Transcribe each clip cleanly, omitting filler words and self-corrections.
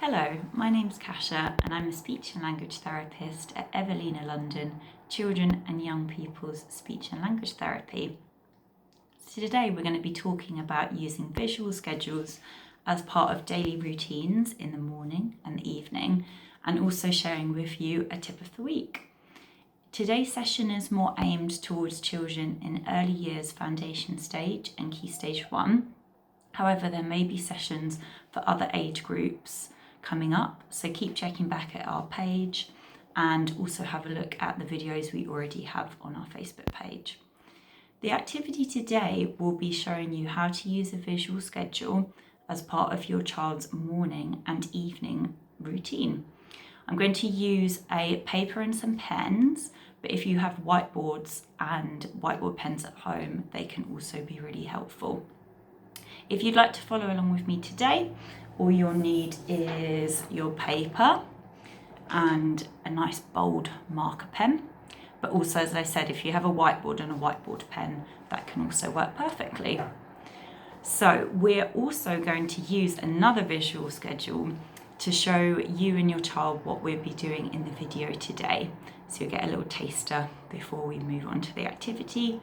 Hello, my name's Kasha and I'm a speech and language therapist at Evelina London, Children and Young People's Speech and Language Therapy. So today we're going to be talking about using visual schedules as part of daily routines in the morning and the evening, and also sharing with you a tip of the week. Today's session is more aimed towards children in early years foundation stage and key stage 1. However, there may be sessions for other age groups coming up, so keep checking back at our page and also have a look at the videos we already have on our Facebook page. The activity today will be showing you how to use a visual schedule as part of your child's morning and evening routine. I'm going to use a paper and some pens, but if you have whiteboards and whiteboard pens at home, they can also be really helpful. If you'd like to follow along with me today, all you'll need is your paper and a nice bold marker pen. But also, as I said, if you have a whiteboard and a whiteboard pen, that can also work perfectly. So we're also going to use another visual schedule to show you and your child what we'll be doing in the video today. So you'll get a little taster before we move on to the activity.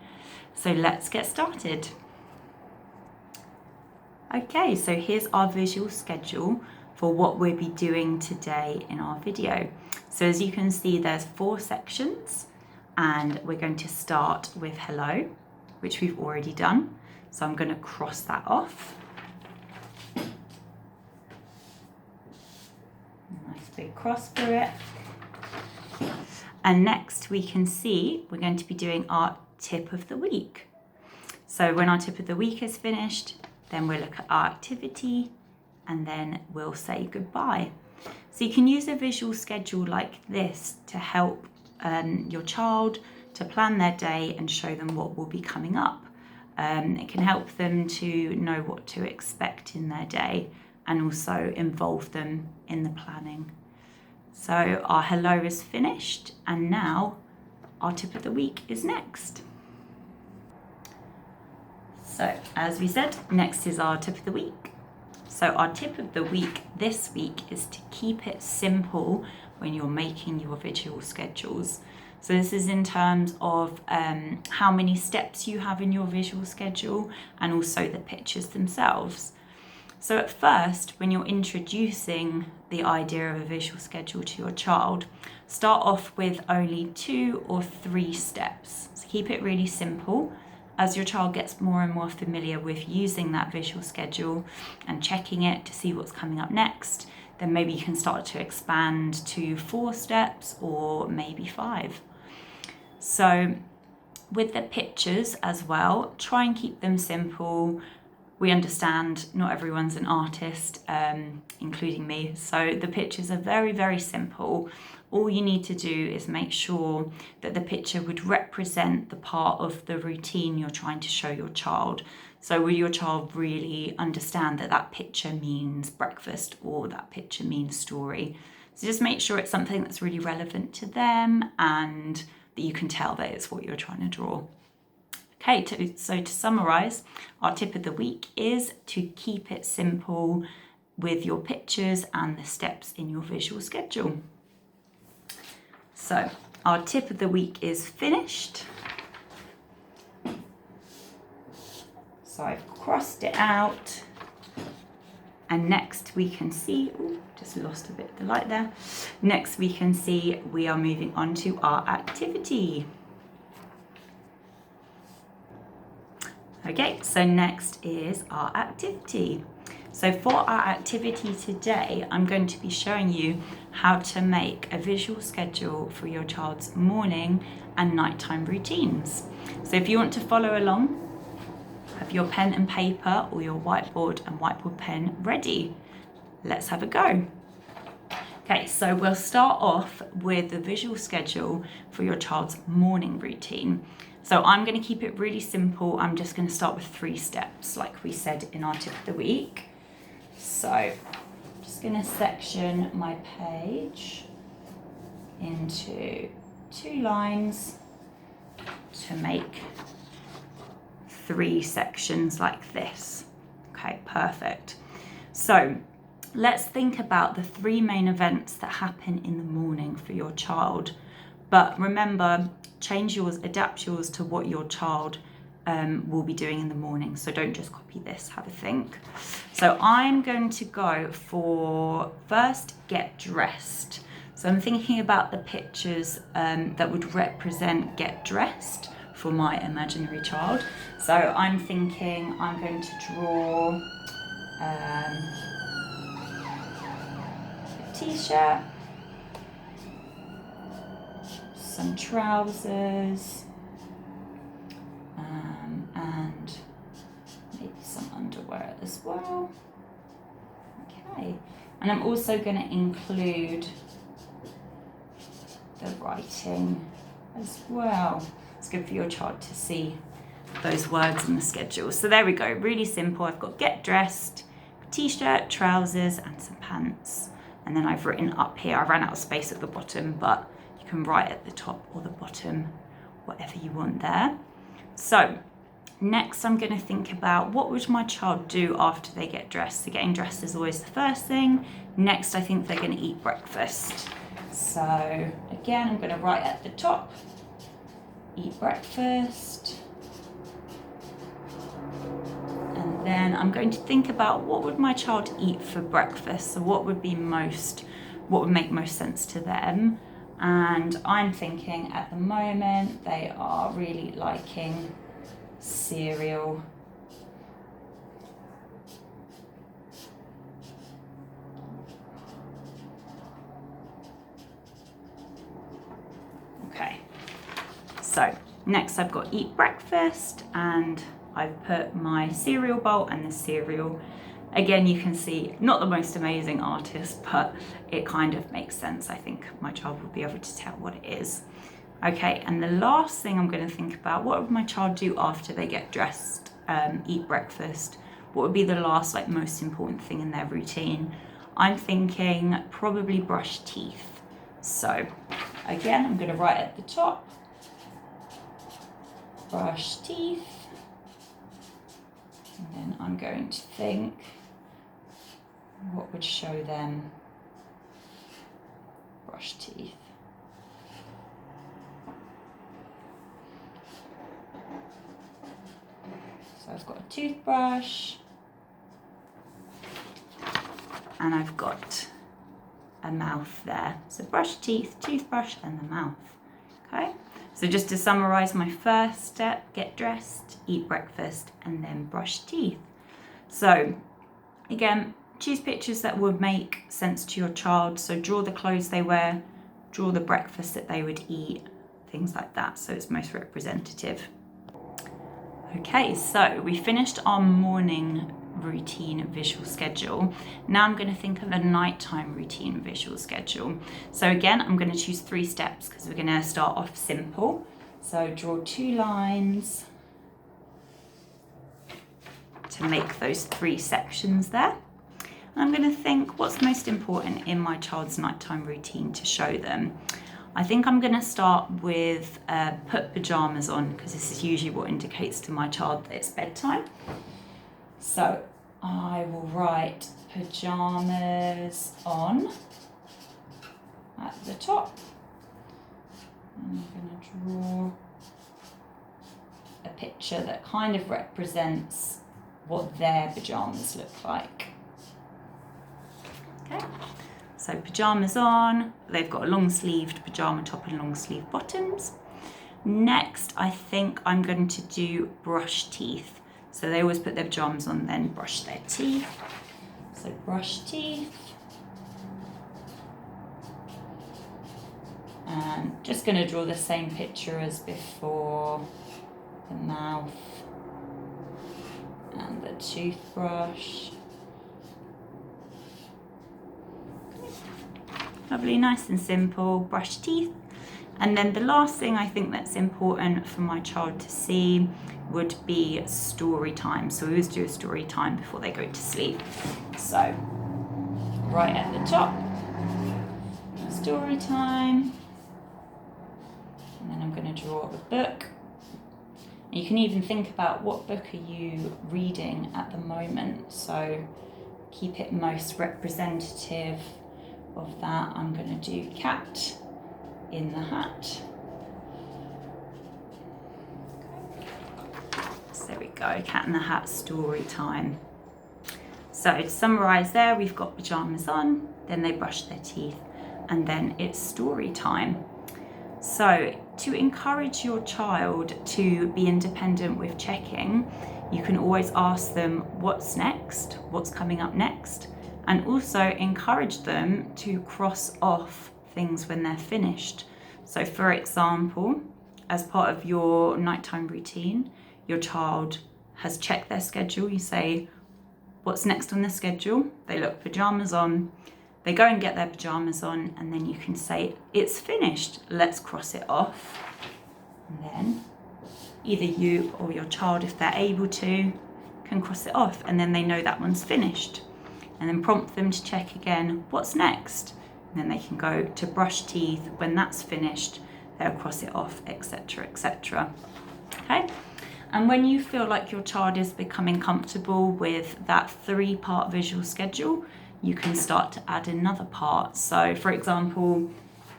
So let's get started. Okay, so here's our visual schedule for what we'll be doing today in our video. So as you can see, there's 4 sections, and we're going to start with hello, which we've already done. So I'm going to cross that off. Nice big cross through it. And next we can see we're going to be doing our tip of the week. So when our tip of the week is finished, then we'll look at our activity and then we'll say goodbye. So you can use a visual schedule like this to help your child to plan their day and show them what will be coming up. It can help them to know what to expect in their day and also involve them in the planning. So our hello is finished, and now our tip of the week is next. So as we said, next is our tip of the week. So our tip of the week this week is to keep it simple when you're making your visual schedules. So this is in terms of how many steps you have in your visual schedule and also the pictures themselves. So at first, when you're introducing the idea of a visual schedule to your child, start off with only 2 or 3 steps. So keep it really simple. As your child gets more and more familiar with using that visual schedule and checking it to see what's coming up next, then maybe you can start to expand to 4 steps or maybe 5. So with the pictures as well, try and keep them simple. We understand not everyone's an artist, including me, so the pictures are very, very simple. All you need to do is make sure that the picture would represent the part of the routine you're trying to show your child. So will your child really understand that that picture means breakfast or that picture means story? So just make sure it's something that's really relevant to them and that you can tell that it's what you're trying to draw. Okay, so to summarise, our tip of the week is to keep it simple with your pictures and the steps in your visual schedule. So our tip of the week is finished. So I've crossed it out. And next we can see, just lost a bit of the light there. Next we can see we are moving on to our activity. Okay, so next is our activity. So for our activity today, I'm going to be showing you how to make a visual schedule for your child's morning and nighttime routines. So if you want to follow along, have your pen and paper or your whiteboard and whiteboard pen ready. Let's have a go. Okay, so we'll start off with the visual schedule for your child's morning routine. So I'm going to keep it really simple. I'm just going to start with 3 steps, like we said in our tip of the week. So I'm just going to section my page into 2 lines to make 3 sections like this. Okay, perfect. So let's think about the 3 main events that happen in the morning for your child. But remember, change yours, adapt yours to what your child will be doing in the morning. So don't just copy this, have a think. So I'm going to go for first, get dressed. So I'm thinking about the pictures that would represent get dressed for my imaginary child. So I'm thinking I'm going to draw a t-shirt, some trousers, and maybe some underwear as well. Okay, and I'm also going to include the writing as well. It's good for your child to see those words in the schedule. So there we go, really simple. I've got get dressed, t-shirt, trousers, and some pants. And then I've written up here, I ran out of space at the bottom, but you can write at the top or the bottom, whatever you want there. So next I'm going to think about what would my child do after they get dressed. So getting dressed is always the first thing. Next I think they're going to eat breakfast. So again, I'm going to write at the top, eat breakfast. And then I'm going to think about what would my child eat for breakfast. So what would make most sense to them. And I'm thinking at the moment they are really liking cereal. Okay, so next I've got eat breakfast, and I've put my cereal bowl and the cereal. Again, you can see, not the most amazing artist, but it kind of makes sense. I think my child will be able to tell what it is. Okay, and the last thing I'm going to think about, what would my child do after they get dressed, eat breakfast? What would be the last, most important thing in their routine? I'm thinking probably brush teeth. So again, I'm going to write at the top, brush teeth. And then I'm going to think what would show them brush teeth. So I've got a toothbrush, and I've got a mouth there. So brush teeth, toothbrush, and the mouth. Okay, so just to summarize, my first step, get dressed, eat breakfast, and then brush teeth. So again, choose pictures that would make sense to your child. So draw the clothes they wear, draw the breakfast that they would eat, things like that, so it's most representative. Okay, so we finished our morning routine visual schedule. Now I'm going to think of a nighttime routine visual schedule. So again, I'm going to choose 3 steps because we're going to start off simple. So draw 2 lines to make those 3 sections there. And I'm going to think what's most important in my child's nighttime routine to show them. I think I'm going to start with put pajamas on, because this is usually what indicates to my child that it's bedtime. So I will write pajamas on at the top. And I'm going to draw a picture that kind of represents what their pajamas look like. Okay. So pajamas on, they've got a long sleeved pajama top and long sleeve bottoms. Next, I think I'm going to do brush teeth. So they always put their pajamas on, then brush their teeth. So brush teeth. And just going to draw the same picture as before. The mouth and the toothbrush. Lovely, nice and simple, brush teeth. And then the last thing I think that's important for my child to see would be story time. So we always do a story time before they go to sleep. So right at the top, story time. And then I'm going to draw a book. You can even think about what book are you reading at the moment. So keep it most representative of that, I'm going to do cat in the hat. So there we go, cat in the hat story time. So to summarise there, we've got pyjamas on, then they brush their teeth, and then it's story time. So to encourage your child to be independent with checking, you can always ask them what's next, what's coming up next, and also encourage them to cross off things when they're finished. So for example, as part of your nighttime routine, your child has checked their schedule. You say, what's next on the schedule? They look pyjamas on, they go and get their pyjamas on, and then you can say, it's finished, let's cross it off. And then either you or your child, if they're able to, can cross it off, and then they know that one's finished. And then prompt them to check again, what's next? And then they can go to brush teeth. When that's finished, they'll cross it off, etc., etc. Okay? And when you feel like your child is becoming comfortable with that 3-part visual schedule, you can start to add another part. So for example,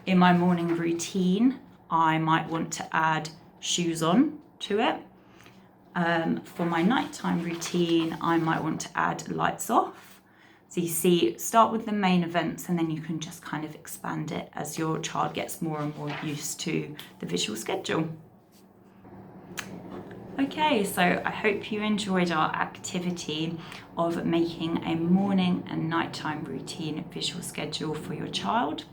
in my morning routine, I might want to add shoes on to it. For my nighttime routine, I might want to add lights off. So you see, start with the main events, and then you can just kind of expand it as your child gets more and more used to the visual schedule. Okay, so I hope you enjoyed our activity of making a morning and nighttime routine visual schedule for your child.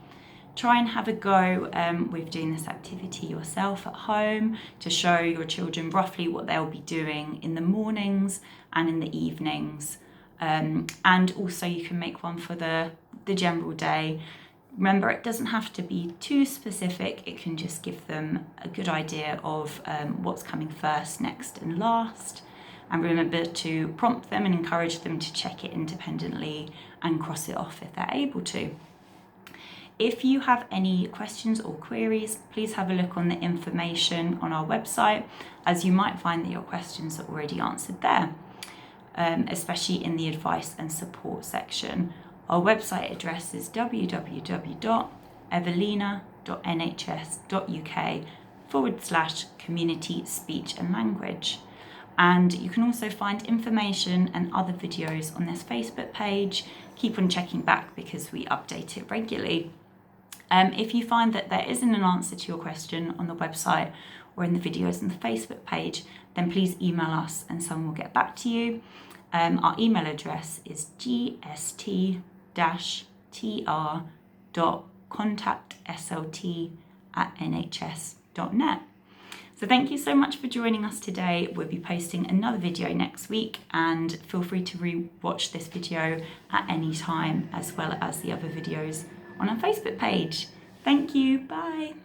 Try and have a go with doing this activity yourself at home to show your children roughly what they'll be doing in the mornings and in the evenings. And also you can make one for the general day. Remember, it doesn't have to be too specific. It can just give them a good idea of what's coming first, next and last. And remember to prompt them and encourage them to check it independently and cross it off if they're able to. If you have any questions or queries, please have a look on the information on our website, as you might find that your questions are already answered there, especially in the advice and support section. Our website address is www.evelina.nhs.uk/community speech and language. And you can also find information and other videos on this Facebook page. Keep on checking back because we update it regularly. If you find that there isn't an answer to your question on the website or in the videos on the Facebook page, then please email us and someone will get back to you. Our email address is gst-tr.contactslt@nhs.net. So thank you so much for joining us today. We'll be posting another video next week, and feel free to re-watch this video at any time, as well as the other videos on our Facebook page. Thank you, bye.